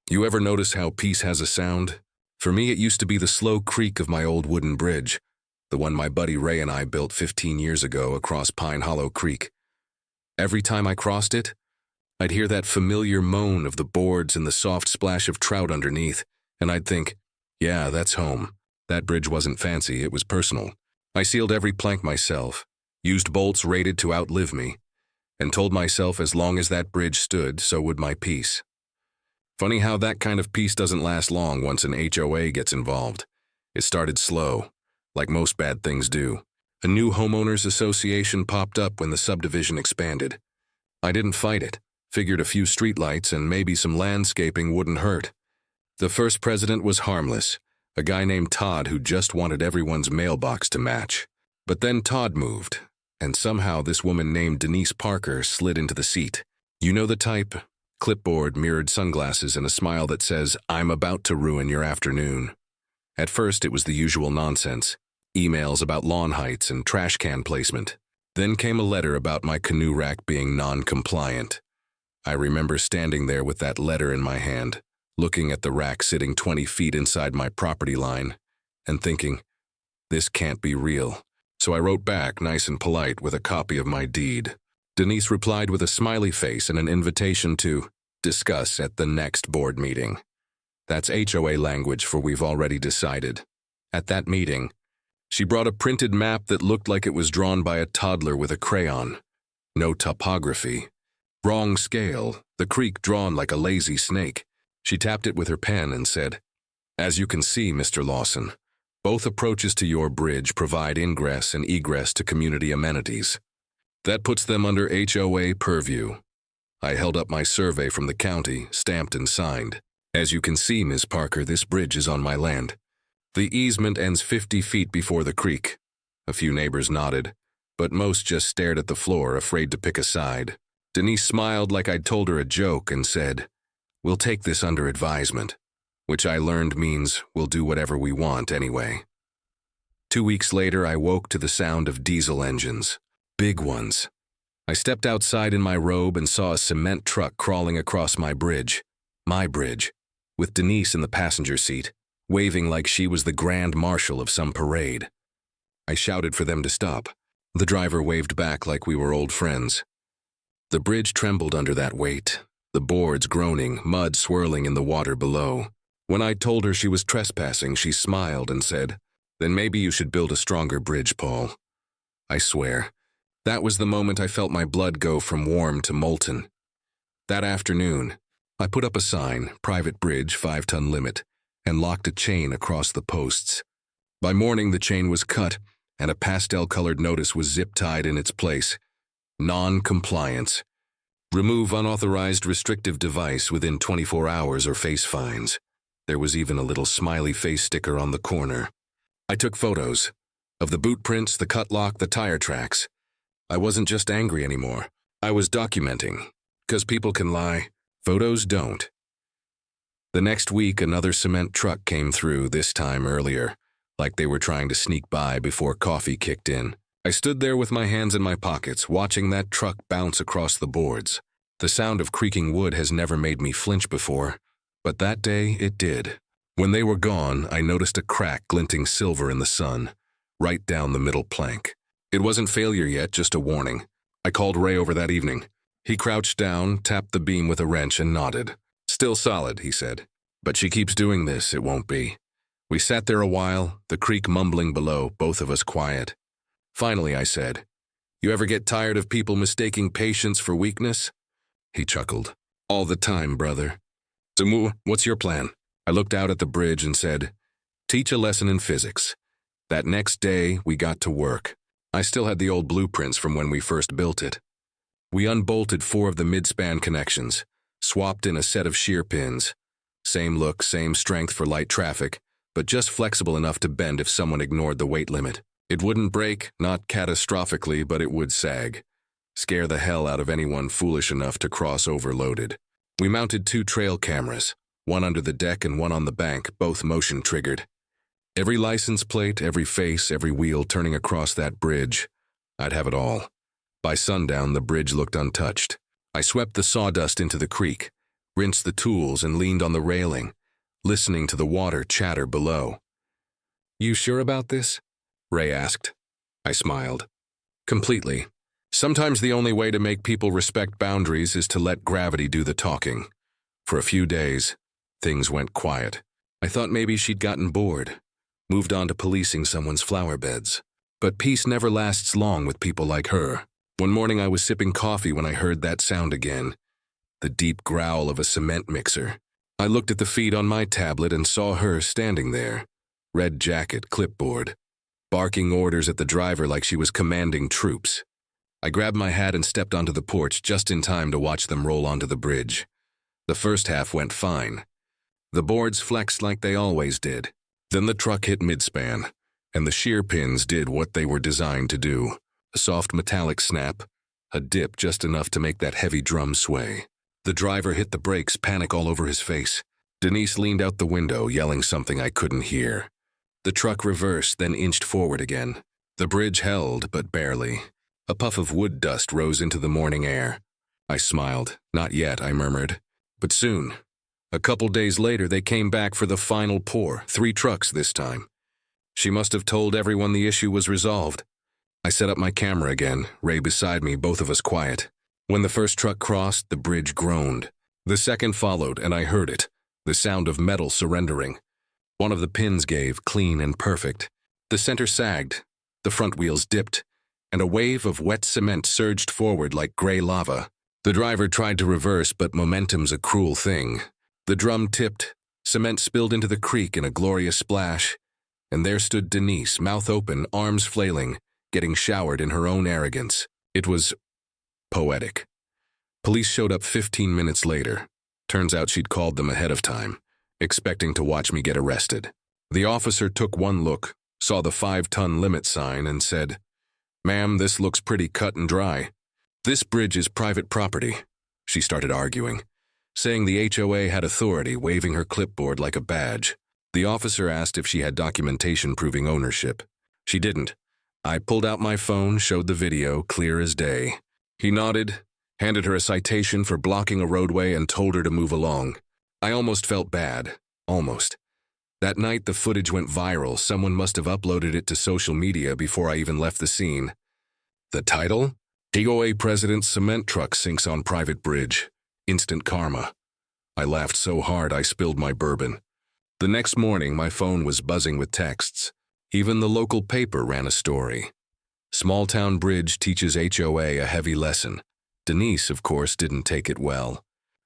You ever notice how peace has a sound? For me, it used to be the slow creak of my old wooden bridge, the one my buddy Ray and I built 15 years ago across Pine Hollow Creek. Every time I crossed it, I'd hear that familiar moan of the boards and the soft splash of trout underneath, and I'd think, yeah, that's home. That bridge wasn't fancy, it was personal. I sealed every plank myself, used bolts rated to outlive me, and told myself as long as that bridge stood, so would my peace. Funny how that kind of peace doesn't last long once an HOA gets involved. It started slow, like most bad things do. A new homeowners association popped up when the subdivision expanded. I didn't fight it, figured a few streetlights and maybe some landscaping wouldn't hurt. The first president was harmless, a guy named Todd who just wanted everyone's mailbox to match. But then Todd moved, and somehow this woman named Denise Parker slid into the seat. You know the type? Clipboard, mirrored sunglasses, and a smile that says, "I'm about to ruin your afternoon." At first, it was the usual nonsense. Emails about lawn heights and trash can placement. Then came a letter about my canoe rack being non-compliant. I remember standing there with that letter in my hand, looking at the rack sitting 20 feet inside my property line, and thinking, this can't be real. So I wrote back, nice and polite, with a copy of my deed. Denise replied with a smiley face and an invitation to discuss at the next board meeting. That's HOA language for we've already decided. At that meeting, she brought a printed map that looked like it was drawn by a toddler with a crayon. No topography. Wrong scale, the creek drawn like a lazy snake. She tapped it with her pen and said, "As you can see, Mr. Lawson, both approaches to your bridge provide ingress and egress to community amenities. That puts them under HOA purview." I held up my survey from the county, stamped and signed. "As you can see, Ms. Parker, this bridge is on my land. The easement ends 50 feet before the creek." A few neighbors nodded, but most just stared at the floor, afraid to pick a side. Denise smiled like I'd told her a joke and said, "We'll take this under advisement," which I learned means we'll do whatever we want anyway. 2 weeks later, I woke to the sound of diesel engines. Big ones. I stepped outside in my robe and saw a cement truck crawling across my bridge, with Denise in the passenger seat, waving like she was the grand marshal of some parade. I shouted for them to stop. The driver waved back like we were old friends. The bridge trembled under that weight, the boards groaning, mud swirling in the water below. When I told her she was trespassing, she smiled and said, "Then maybe you should build a stronger bridge, Paul." I swear, that was the moment I felt my blood go from warm to molten. That afternoon, I put up a sign, "Private Bridge, 5-ton limit," and locked a chain across the posts. By morning, the chain was cut, and a pastel-colored notice was zip-tied in its place. Non-compliance. Remove unauthorized restrictive device within 24 hours or face fines. There was even a little smiley face sticker on the corner. I took photos of the boot prints, the cut lock, the tire tracks. I wasn't just angry anymore. I was documenting. 'Cause people can lie, photos don't. The next week, another cement truck came through, this time earlier, like they were trying to sneak by before coffee kicked in. I stood there with my hands in my pockets, watching that truck bounce across the boards. The sound of creaking wood has never made me flinch before, but that day it did. When they were gone, I noticed a crack glinting silver in the sun, right down the middle plank. It wasn't failure yet, just a warning. I called Ray over that evening. He crouched down, tapped the beam with a wrench, and nodded. "Still solid," he said. "But she keeps doing this, it won't be." We sat there a while, the creek mumbling below, both of us quiet. Finally, I said, "You ever get tired of people mistaking patience for weakness?" He chuckled. "All the time, brother." "So, what's your plan?" I looked out at the bridge and said, "Teach a lesson in physics." That next day, we got to work. I still had the old blueprints from when we first built it. We unbolted 4 of the mid-span connections, swapped in a set of shear pins. Same look, same strength for light traffic, but just flexible enough to bend if someone ignored the weight limit. It wouldn't break, not catastrophically, but it would sag. Scare the hell out of anyone foolish enough to cross overloaded. We mounted 2 trail cameras, one under the deck and one on the bank, both motion-triggered. Every license plate, every face, every wheel turning across that bridge, I'd have it all. By sundown, the bridge looked untouched. I swept the sawdust into the creek, rinsed the tools, and leaned on the railing, listening to the water chatter below. "You sure about this?" Ray asked. I smiled. "Completely. Sometimes the only way to make people respect boundaries is to let gravity do the talking." For a few days, things went quiet. I thought maybe she'd gotten bored, moved on to policing someone's flower beds. But peace never lasts long with people like her. One morning I was sipping coffee when I heard that sound again, the deep growl of a cement mixer. I looked at the feed on my tablet and saw her standing there, red jacket, clipboard, barking orders at the driver like she was commanding troops. I grabbed my hat and stepped onto the porch just in time to watch them roll onto the bridge. The first half went fine. The boards flexed like they always did. Then the truck hit midspan, and the shear pins did what they were designed to do. A soft metallic snap, a dip just enough to make that heavy drum sway. The driver hit the brakes, panic all over his face. Denise leaned out the window, yelling something I couldn't hear. The truck reversed, then inched forward again. The bridge held, but barely. A puff of wood dust rose into the morning air. I smiled. "Not yet," I murmured. But soon. A couple days later, they came back for the final pour, 3 trucks this time. She must have told everyone the issue was resolved. I set up my camera again, Ray beside me, both of us quiet. When the first truck crossed, the bridge groaned. The second followed, and I heard it, the sound of metal surrendering. One of the pins gave, clean and perfect. The center sagged, the front wheels dipped, and a wave of wet cement surged forward like gray lava. The driver tried to reverse, but momentum's a cruel thing. The drum tipped, cement spilled into the creek in a glorious splash, and there stood Denise, mouth open, arms flailing, getting showered in her own arrogance. It was poetic. Police showed up 15 minutes later. Turns out she'd called them ahead of time, expecting to watch me get arrested. The officer took one look, saw the 5-ton limit sign, and said, "Ma'am, this looks pretty cut and dry. This bridge is private property." She started arguing, saying the HOA had authority, waving her clipboard like a badge. The officer asked if she had documentation proving ownership. She didn't. I pulled out my phone, showed the video, clear as day. He nodded, handed her a citation for blocking a roadway, and told her to move along. I almost felt bad. Almost. That night, the footage went viral. Someone must have uploaded it to social media before I even left the scene. The title? HOA President's Cement Truck Sinks on Private Bridge. Instant karma. I laughed so hard I spilled my bourbon. The next morning, my phone was buzzing with texts. Even the local paper ran a story. Small-town bridge teaches HOA a heavy lesson. Denise, of course, didn't take it well.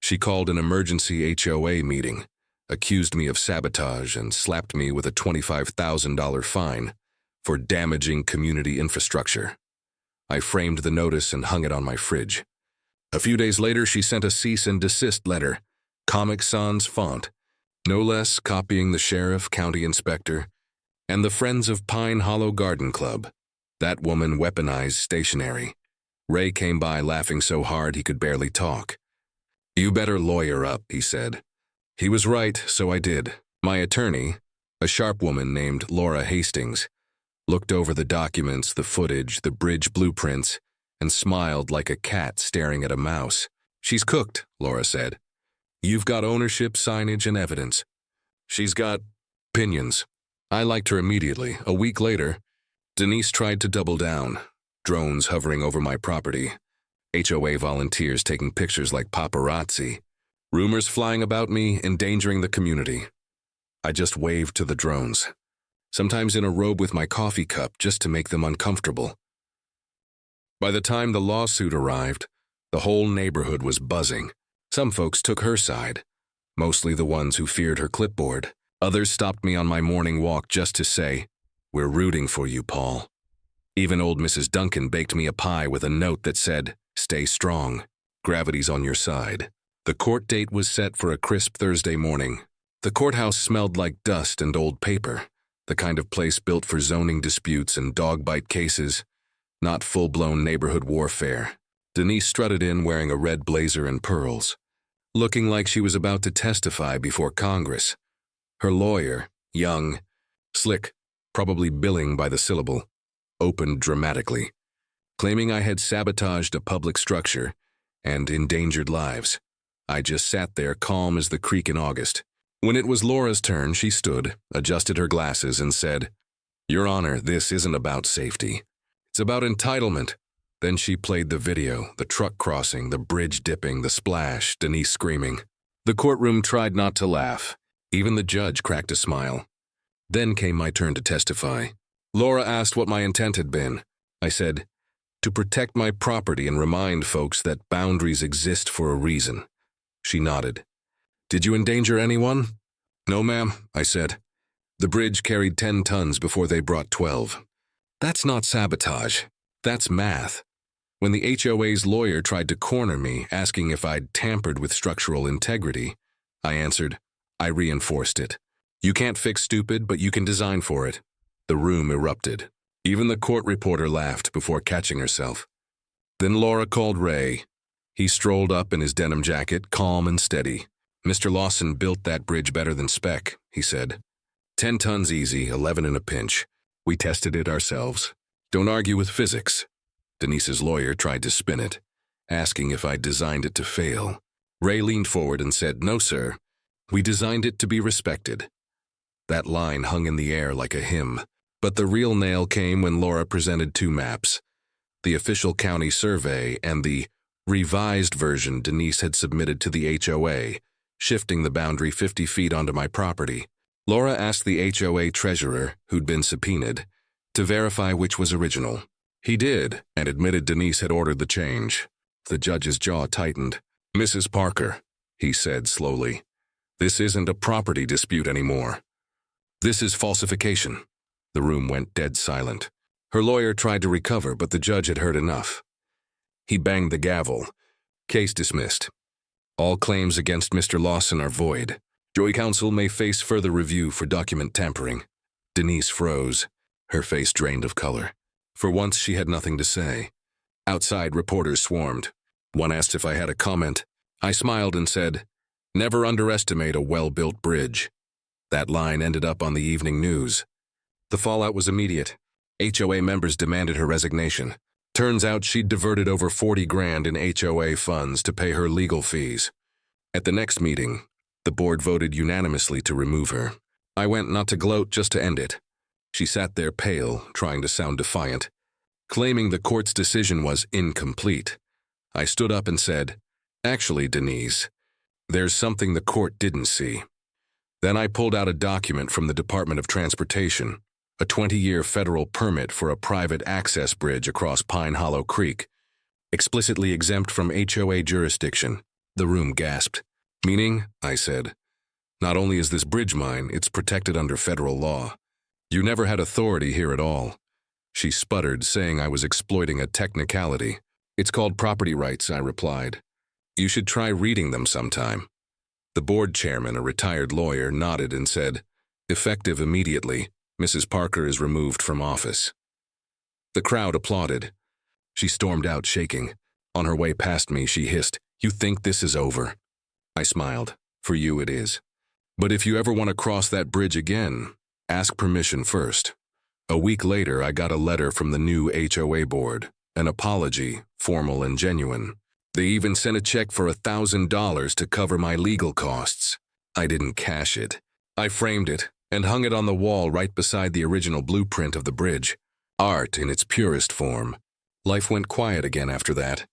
She called an emergency HOA meeting, accused me of sabotage, and slapped me with a $25,000 fine for damaging community infrastructure. I framed the notice and hung it on my fridge. A few days later, she sent a cease and desist letter, Comic Sans font, no less, copying the sheriff, county inspector, and the Friends of Pine Hollow Garden Club. That woman weaponized stationery. Ray came by laughing so hard he could barely talk. "You better lawyer up," he said. He was right, so I did. My attorney, a sharp woman named Laura Hastings, looked over the documents, the footage, the bridge blueprints, and smiled like a cat staring at a mouse. "She's cooked," Laura said. "You've got ownership, signage, and evidence. She's got opinions." I liked her immediately. A week later, Denise tried to double down. Drones hovering over my property. HOA volunteers taking pictures like paparazzi. Rumors flying about me, endangering the community. I just waved to the drones, sometimes in a robe with my coffee cup just to make them uncomfortable. By the time the lawsuit arrived, the whole neighborhood was buzzing. Some folks took her side, mostly the ones who feared her clipboard. Others stopped me on my morning walk just to say, "We're rooting for you, Paul." Even old Mrs. Duncan baked me a pie with a note that said, "Stay strong. Gravity's on your side." The court date was set for a crisp Thursday morning. The courthouse smelled like dust and old paper, the kind of place built for zoning disputes and dog bite cases, not full-blown neighborhood warfare. Denise strutted in wearing a red blazer and pearls, looking like she was about to testify before Congress. Her lawyer, young, slick, probably billing by the syllable, opened dramatically, claiming I had sabotaged a public structure and endangered lives. I just sat there calm as the creek in August. When it was Laura's turn, she stood, adjusted her glasses, and said, "Your Honor, this isn't about safety. It's about entitlement." Then she played the video, the truck crossing, the bridge dipping, the splash, Denise screaming. The courtroom tried not to laugh. Even the judge cracked a smile. Then came my turn to testify. Laura asked what my intent had been. I said, "To protect my property and remind folks that boundaries exist for a reason." She nodded. "Did you endanger anyone?" "No, ma'am," I said. "The bridge carried 10 tons before they brought 12. That's not sabotage. That's math." When the HOA's lawyer tried to corner me, asking if I'd tampered with structural integrity, I answered, "I reinforced it. You can't fix stupid, but you can design for it." The room erupted. Even the court reporter laughed before catching herself. Then Laura called Ray. He strolled up in his denim jacket, calm and steady. "Mr. Lawson built that bridge better than spec," he said. 10 tons easy, 11 in a pinch. We tested it ourselves. Don't argue with physics. Denise's lawyer tried to spin it, asking if I'd designed it to fail. Ray leaned forward and said, "No, sir. We designed it to be respected." That line hung in the air like a hymn. But the real nail came when Laura presented 2 maps, the official county survey and the revised version Denise had submitted to the HOA, shifting the boundary 50 feet onto my property. Laura asked the HOA treasurer, who'd been subpoenaed, to verify which was original. He did, and admitted Denise had ordered the change. The judge's jaw tightened. "Mrs. Parker," he said slowly, "this isn't a property dispute anymore. This is falsification." The room went dead silent. Her lawyer tried to recover, but the judge had heard enough. He banged the gavel. "Case dismissed. All claims against Mr. Lawson are void. Joint counsel may face further review for document tampering." Denise froze, her face drained of color. For once, she had nothing to say. Outside, reporters swarmed. One asked if I had a comment. I smiled and said, "Never underestimate a well-built bridge." That line ended up on the evening news. The fallout was immediate. HOA members demanded her resignation. Turns out she'd diverted over 40 grand in HOA funds to pay her legal fees. At the next meeting, the board voted unanimously to remove her. I went not to gloat, just to end it. She sat there pale, trying to sound defiant, claiming the court's decision was incomplete. I stood up and said, "Actually, Denise, there's something the court didn't see." Then I pulled out a document from the Department of Transportation, a 20-year federal permit for a private access bridge across Pine Hollow Creek, explicitly exempt from HOA jurisdiction. The room gasped. "Meaning?" I said. "Not only is this bridge mine, it's protected under federal law. You never had authority here at all." She sputtered, saying I was exploiting a technicality. "It's called property rights," I replied. "You should try reading them sometime." The board chairman, a retired lawyer, nodded and said, "Effective immediately. Mrs. Parker is removed from office." The crowd applauded. She stormed out, shaking. On her way past me, she hissed, "You think this is over?" I smiled. "For you it is. But if you ever want to cross that bridge again, ask permission first." A week later, I got a letter from the new HOA board, an apology, formal and genuine. They even sent a check for $1,000 to cover my legal costs. I didn't cash it. I framed it and hung it on the wall right beside the original blueprint of the bridge. Art in its purest form. Life went quiet again after that.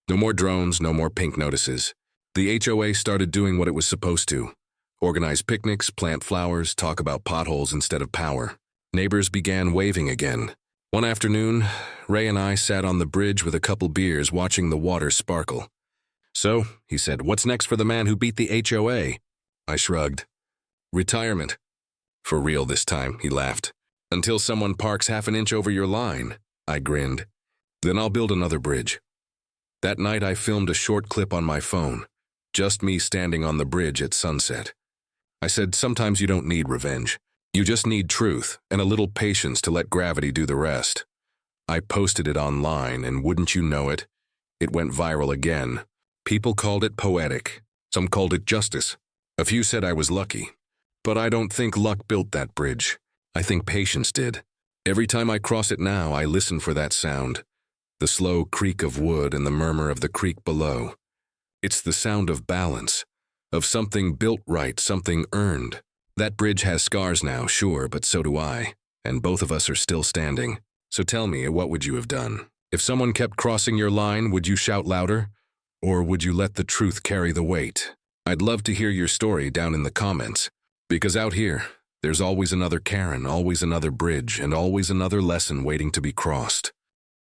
No more drones, no more pink notices. The HOA started doing what it was supposed to. Organize picnics, plant flowers, talk about potholes instead of power. Neighbors began waving again. One afternoon, Ray and I sat on the bridge with a couple beers watching the water sparkle. "So," he said, "what's next for the man who beat the HOA?" I shrugged. "Retirement." "For real this time," he laughed. "Until someone parks half an inch over your line." I grinned. "Then I'll build another bridge." That night I filmed a short clip on my phone, just me standing on the bridge at sunset. I said, sometimes you don't need revenge. You just need truth and a little patience to let gravity do the rest. I posted it online, and wouldn't you know it, it went viral again. People called it poetic. Some called it justice. A few said I was lucky. But I don't think luck built that bridge. I think patience did. Every time I cross it now, I listen for that sound. The slow creak of wood and the murmur of the creek below. It's the sound of balance, of something built right, something earned. That bridge has scars now, sure, but so do I, and both of us are still standing. So tell me, what would you have done? If someone kept crossing your line, would you shout louder? Or would you let the truth carry the weight? I'd love to hear your story down in the comments, because out here, there's always another Karen, always another bridge, and always another lesson waiting to be crossed.